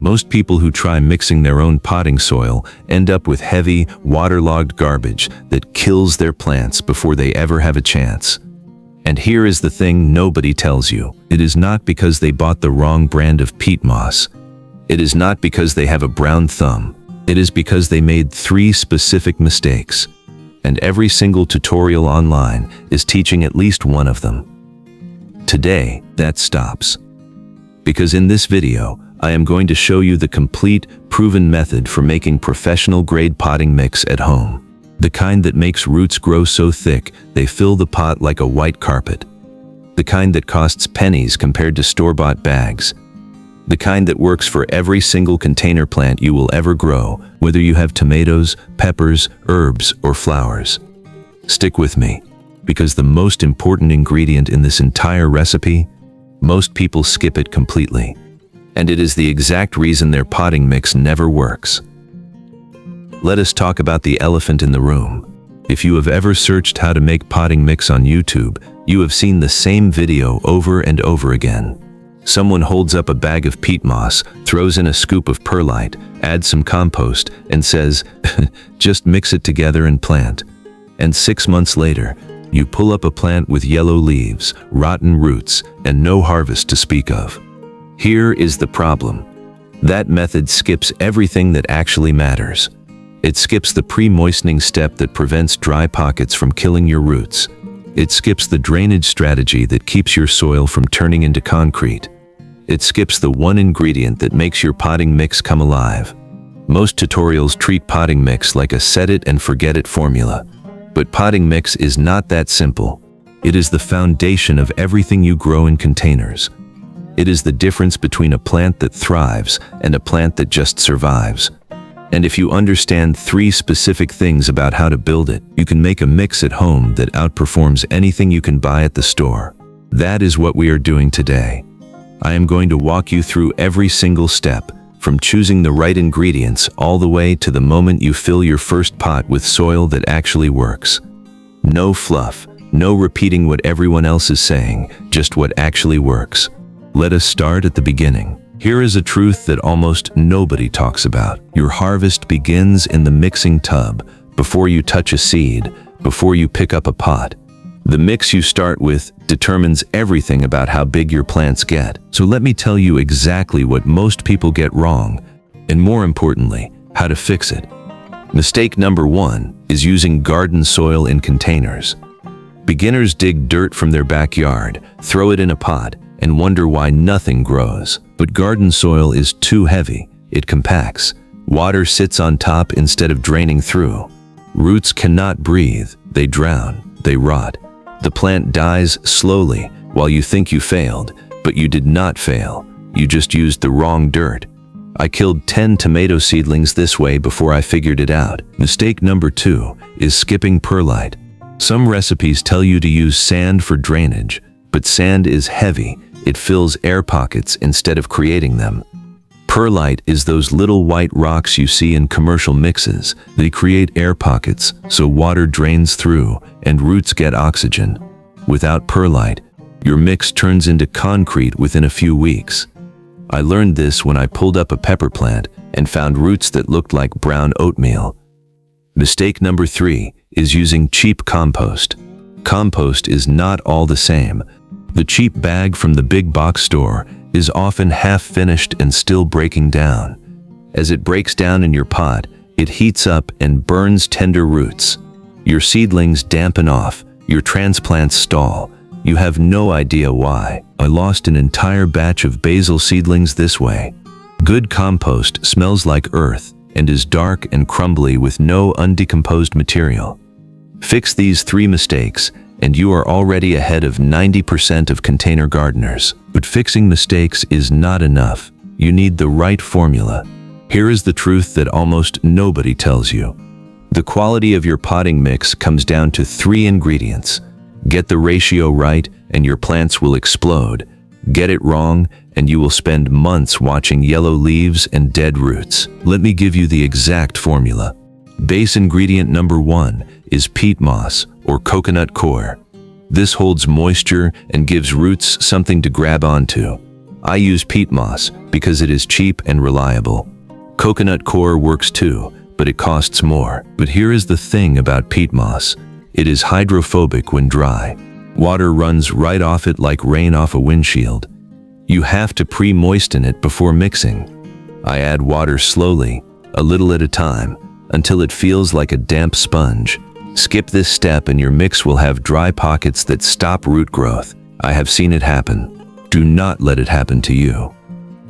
Most people who try mixing their own potting soil end up with heavy, waterlogged garbage that kills their plants before they ever have a chance. And here is the thing nobody tells you. It is not because they bought the wrong brand of peat moss. It is not because they have a brown thumb. It is because they made 3 specific mistakes. And every single tutorial online is teaching at least one of them. Today, that stops. Because in this video, I am going to show you the complete, proven method for making professional-grade potting mix at home. The kind that makes roots grow so thick they fill the pot like a white carpet. The kind that costs pennies compared to store-bought bags. The kind that works for every single container plant you will ever grow, whether you have tomatoes, peppers, herbs, or flowers. Stick with me, because the most important ingredient in this entire recipe, most people skip it completely. And it is the exact reason their potting mix never works. Let us talk about the elephant in the room. If you have ever searched how to make potting mix on YouTube, you have seen the same video over and over again. Someone holds up a bag of peat moss, throws in a scoop of perlite, adds some compost, and says, just mix it together and plant. And 6 months later, you pull up a plant with yellow leaves, rotten roots, and no harvest to speak of. Here is the problem. That method skips everything that actually matters. It skips the pre-moistening step that prevents dry pockets from killing your roots. It skips the drainage strategy that keeps your soil from turning into concrete. It skips the one ingredient that makes your potting mix come alive. Most tutorials treat potting mix like a set-it-and-forget-it formula. But potting mix is not that simple. It is the foundation of everything you grow in containers. It is the difference between a plant that thrives and a plant that just survives. And if you understand 3 specific things about how to build it, you can make a mix at home that outperforms anything you can buy at the store. That is what we are doing today. I am going to walk you through every single step, from choosing the right ingredients all the way to the moment you fill your first pot with soil that actually works. No fluff, no repeating what everyone else is saying, just what actually works. Let us start at the beginning. Here is a truth that almost nobody talks about. Your harvest begins in the mixing tub, before you touch a seed, before you pick up a pot. The mix you start with determines everything about how big your plants get. So let me tell you exactly what most people get wrong, and more importantly, how to fix it. Mistake number 1 is using garden soil in containers. Beginners dig dirt from their backyard, throw it in a pot, and wonder why nothing grows. But garden soil is too heavy. It compacts. Water sits on top instead of draining through. Roots cannot breathe. They drown. They rot. The plant dies slowly while you think you failed, but you did not fail. You just used the wrong dirt. I killed 10 tomato seedlings this way before I figured it out. Mistake number 2 is skipping perlite. Some recipes tell you to use sand for drainage, but sand is heavy. It fills air pockets instead of creating them. Perlite is those little white rocks you see in commercial mixes. They create air pockets, so water drains through and roots get oxygen. Without perlite, your mix turns into concrete within a few weeks. I learned this when I pulled up a pepper plant and found roots that looked like brown oatmeal. Mistake number 3 is using cheap compost. Compost is not all the same. The cheap bag from the big box store is often half-finished and still breaking down. As it breaks down in your pot, it heats up and burns tender roots. Your seedlings dampen off, your transplants stall. You have no idea why. I lost an entire batch of basil seedlings this way. Good compost smells like earth and is dark and crumbly with no undecomposed material. Fix these 3 mistakes, and you are already ahead of 90% of container gardeners. But fixing mistakes is not enough. You need the right formula. Here is the truth that almost nobody tells you. The quality of your potting mix comes down to 3 ingredients. Get the ratio right, and your plants will explode. Get it wrong, and you will spend months watching yellow leaves and dead roots. Let me give you the exact formula. Base ingredient number 1 is peat moss, or coconut coir. This holds moisture and gives roots something to grab onto. I use peat moss because it is cheap and reliable. Coconut coir works too, but it costs more. But here is the thing about peat moss. It is hydrophobic when dry. Water runs right off it like rain off a windshield. You have to pre-moisten it before mixing. I add water slowly, a little at a time, until it feels like a damp sponge. Skip this step and your mix will have dry pockets that stop root growth. I have seen it happen. Do not let it happen to you.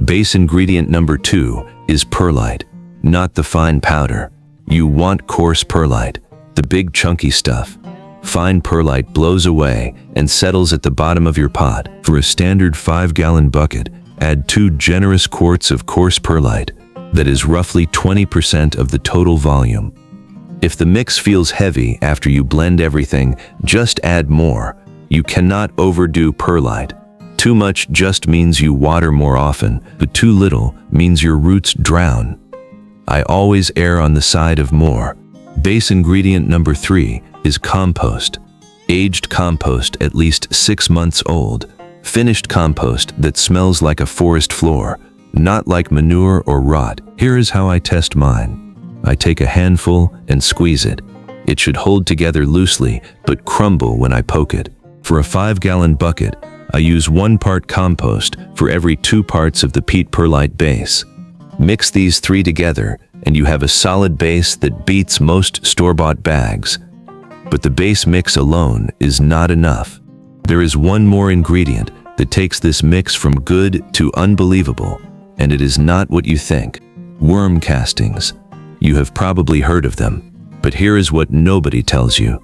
Base ingredient number 2 is perlite, not the fine powder. You want coarse perlite, the big chunky stuff. Fine perlite blows away and settles at the bottom of your pot. For a standard 5-gallon bucket, add 2 generous quarts of coarse perlite. That is roughly 20% of the total volume. If the mix feels heavy after you blend everything, just add more. You cannot overdo perlite. Too much just means you water more often, but too little means your roots drown. I always err on the side of more. Base ingredient number 3 is compost. Aged compost at least 6 months old. Finished compost that smells like a forest floor, not like manure or rot. Here is how I test mine. I take a handful and squeeze it. It should hold together loosely, but crumble when I poke it. For a 5-gallon bucket, I use 1 part compost for every 2 parts of the peat perlite base. Mix these 3 together, and you have a solid base that beats most store-bought bags. But the base mix alone is not enough. There is one more ingredient that takes this mix from good to unbelievable, and it is not what you think. Worm castings. You have probably heard of them, but here is what nobody tells you.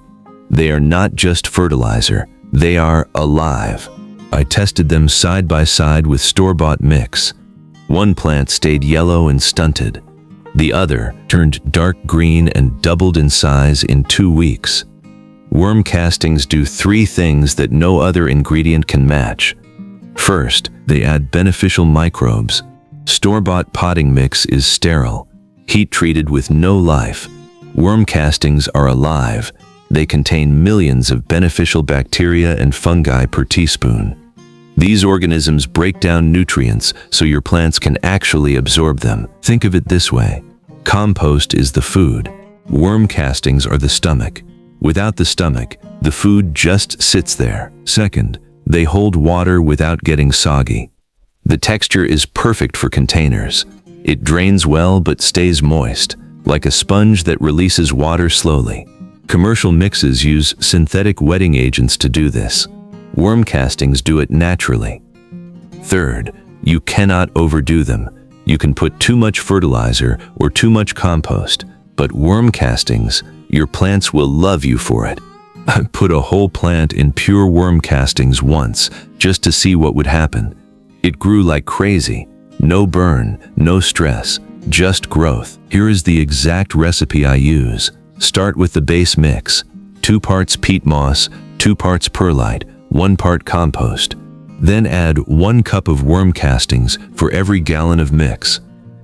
They are not just fertilizer, they are alive. I tested them side by side with store-bought mix. One plant stayed yellow and stunted. The other turned dark green and doubled in size in 2 weeks. Worm castings do 3 things that no other ingredient can match. First, they add beneficial microbes. Store-bought potting mix is sterile, heat-treated with no life. Worm castings are alive. They contain millions of beneficial bacteria and fungi per teaspoon. These organisms break down nutrients so your plants can actually absorb them. Think of it this way. Compost is the food. Worm castings are the stomach. Without the stomach, the food just sits there. Second, they hold water without getting soggy. The texture is perfect for containers. It drains well but stays moist, like a sponge that releases water slowly. Commercial mixes use synthetic wetting agents to do this. Worm castings do it naturally. Third, you cannot overdo them. You can put too much fertilizer or too much compost, but worm castings, your plants will love you for it. I put a whole plant in pure worm castings once just to see what would happen. It grew like crazy. No burn, no stress, just growth. Here is the exact recipe I use. Start with the base mix. 2 parts peat moss, 2 parts perlite, 1 part compost. Then add 1 cup of worm castings for every gallon of mix.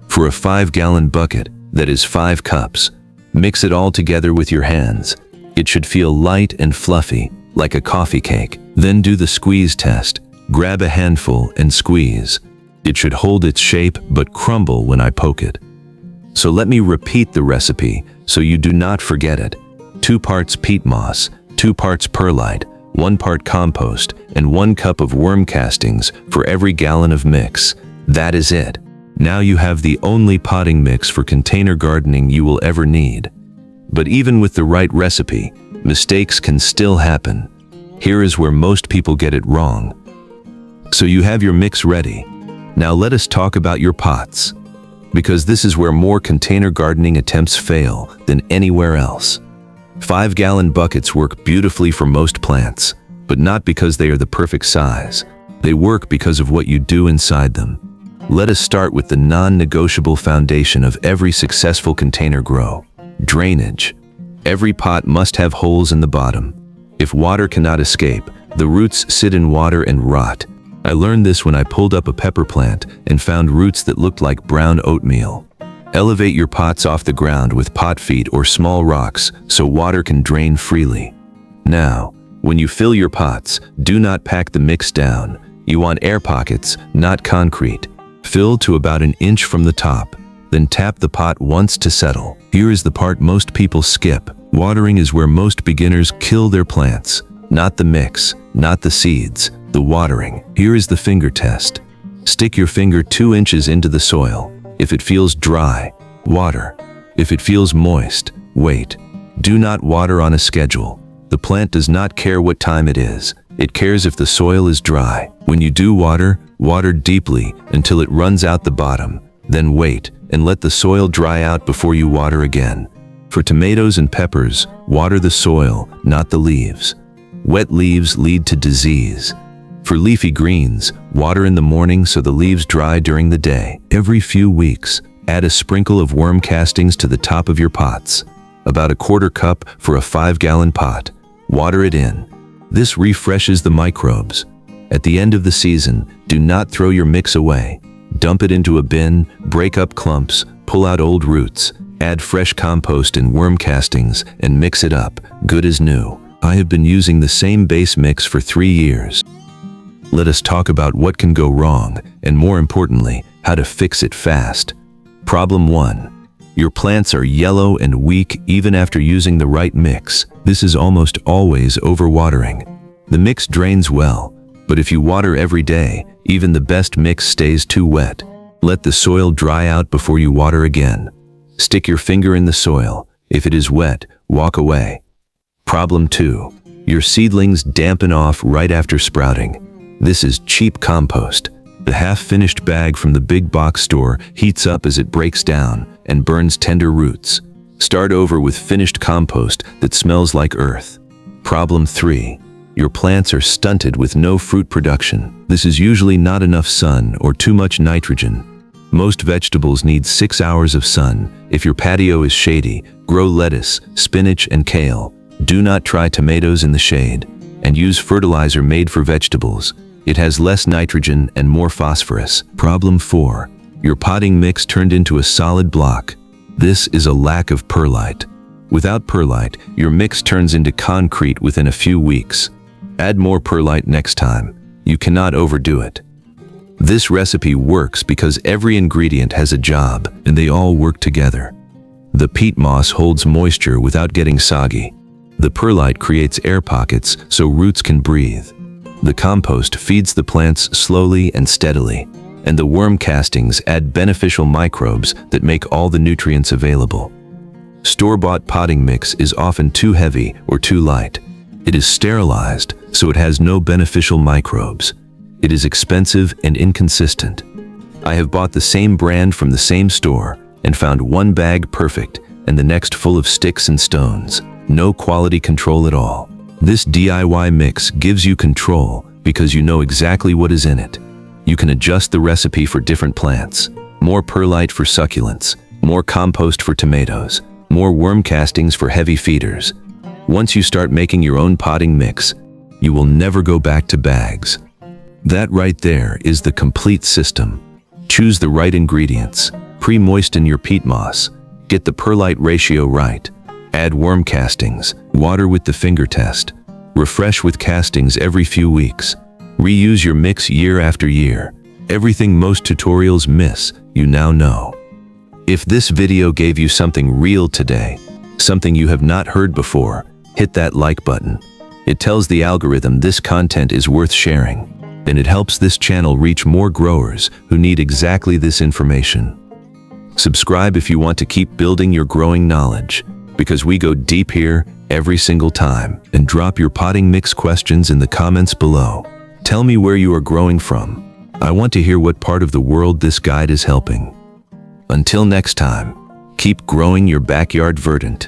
For a 5-gallon bucket, that is 5 cups. Mix it all together with your hands. It should feel light and fluffy, like a coffee cake. Then do the squeeze test. Grab a handful and squeeze. It should hold its shape but crumble when I poke it. So let me repeat the recipe so you do not forget it. 2 parts peat moss, 2 parts perlite, 1 part compost, and 1 cup of worm castings for every gallon of mix. That is it. Now you have the only potting mix for container gardening you will ever need. But even with the right recipe, mistakes can still happen. Here is where most people get it wrong. So you have your mix ready. Now let us talk about your pots, because this is where more container gardening attempts fail than anywhere else. 5-gallon buckets work beautifully for most plants, but not because they are the perfect size. They work because of what you do inside them. Let us start with the non-negotiable foundation of every successful container grow: drainage. Every pot must have holes in the bottom. If water cannot escape, the roots sit in water and rot. I learned this when I pulled up a pepper plant and found roots that looked like brown oatmeal. Elevate your pots off the ground with pot feet or small rocks so water can drain freely. Now, when you fill your pots, do not pack the mix down. You want air pockets, not concrete. Fill to about an inch from the top, then tap the pot once to settle. Here is the part most people skip. Watering is where most beginners kill their plants. Not the mix, not the seeds, the watering. Here is the finger test. Stick your finger 2 inches into the soil. If it feels dry, water. If it feels moist, wait. Do not water on a schedule. The plant does not care what time it is. It cares if the soil is dry. When you do water, water deeply until it runs out the bottom. Then wait and let the soil dry out before you water again. For tomatoes and peppers, water the soil, not the leaves. Wet leaves lead to disease. For leafy greens, water in the morning so the leaves dry during the day. Every few weeks, add a sprinkle of worm castings to the top of your pots. About a 1/4 cup for a 5-gallon pot. Water it in. This refreshes the microbes. At the end of the season, do not throw your mix away. Dump it into a bin, break up clumps, pull out old roots, add fresh compost and worm castings, and mix it up, good as new. I have been using the same base mix for 3 years. Let us talk about what can go wrong, and more importantly, how to fix it fast. Problem 1. Your plants are yellow and weak even after using the right mix. This is almost always overwatering. The mix drains well, but if you water every day, even the best mix stays too wet. Let the soil dry out before you water again. Stick your finger in the soil. If it is wet, walk away. Problem 2. Your seedlings dampen off right after sprouting. This is cheap compost. The half-finished bag from the big box store heats up as it breaks down and burns tender roots. Start over with finished compost that smells like earth. Problem 3. Your plants are stunted with no fruit production. This is usually not enough sun or too much nitrogen. Most vegetables need 6 hours of sun. If your patio is shady, grow lettuce, spinach, and kale. Do not try tomatoes in the shade. And use fertilizer made for vegetables. It has less nitrogen and more phosphorus. Problem 4. Your potting mix turned into a solid block. This is a lack of perlite. Without perlite, your mix turns into concrete within a few weeks. Add more perlite next time. You cannot overdo it. This recipe works because every ingredient has a job, and they all work together. The peat moss holds moisture without getting soggy. The perlite creates air pockets so roots can breathe. The compost feeds the plants slowly and steadily, and the worm castings add beneficial microbes that make all the nutrients available. Store-bought potting mix is often too heavy or too light. It is sterilized, so it has no beneficial microbes. It is expensive and inconsistent. I have bought the same brand from the same store and found one bag perfect and the next full of sticks and stones. No quality control at all. This DIY mix gives you control because you know exactly what is in it. You can adjust the recipe for different plants. More perlite for succulents, more compost for tomatoes, more worm castings for heavy feeders. Once you start making your own potting mix, you will never go back to bags. That right there is the complete system. Choose the right ingredients. Pre-moisten your peat moss. Get the perlite ratio right. Add worm castings. Water with the finger test. Refresh with castings every few weeks. Reuse your mix year after year. Everything most tutorials miss, you now know. If this video gave you something real today, something you have not heard before, hit that like button. It tells the algorithm this content is worth sharing, and it helps this channel reach more growers who need exactly this information. Subscribe if you want to keep building your growing knowledge, because we go deep here every single time. And drop your potting mix questions in the comments below. Tell me where you are growing from. I want to hear what part of the world this guide is helping. Until next time, keep growing your backyard verdant.